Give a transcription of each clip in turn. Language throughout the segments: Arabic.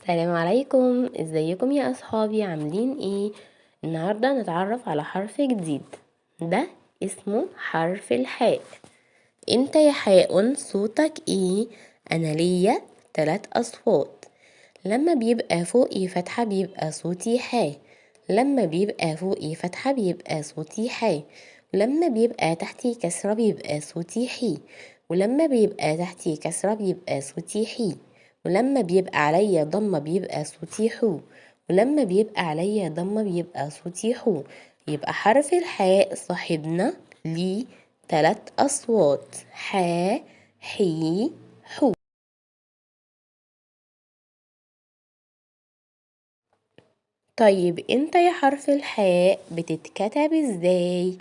السلام عليكم، ازيكم يا اصحابي؟ عاملين ايه؟ النهارده نتعرف على حرف جديد، ده اسمه حرف الحاء. انت يا حاء صوتك ايه؟ انا ليا 3 اصوات. لما بيبقى فوقي فتحة بيبقى صوتي حاء، لما بيبقى فوقي فتحة بيبقى صوتي حاء، ولما بيبقى تحتي كسرة بيبقى صوتي حي، ولما بيبقى تحتي كسرة بيبقى صوتي حي، ولما بيبقى عليا ضمة بيبقى صوتي حو، ولما بيبقى عليا ضمة بيبقى صوتي حو. يبقى حرف الحاء صاحبنا ليه 3 أصوات: حاء، حي، حو. طيب انت يا حرف الحاء بتتكتب ازاي؟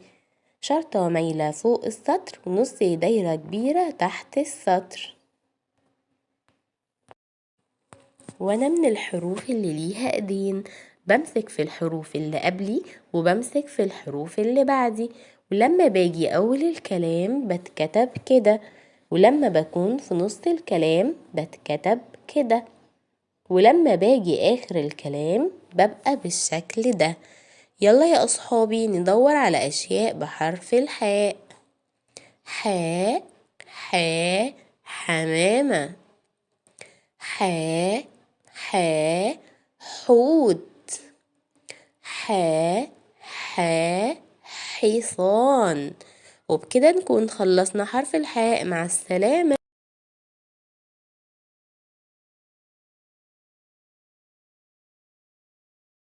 شرطة مايلة فوق السطر ونص دايرة كبيرة تحت السطر. وانا من الحروف اللي ليها ايدين، بمسك في الحروف اللي قبلي وبمسك في الحروف اللي بعدي، ولما باجي اول الكلام بتكتب كده، ولما بكون في نص الكلام بتكتب كده، ولما باجي اخر الكلام ببقى بالشكل ده. يلا يا أصحابي ندور على أشياء بحرف الحاء. حاء، حاء، حمامة. حاء، حاء، حوت. حاء، حاء، حصان. وبكده نكون خلصنا حرف الحاء. مع السلامة.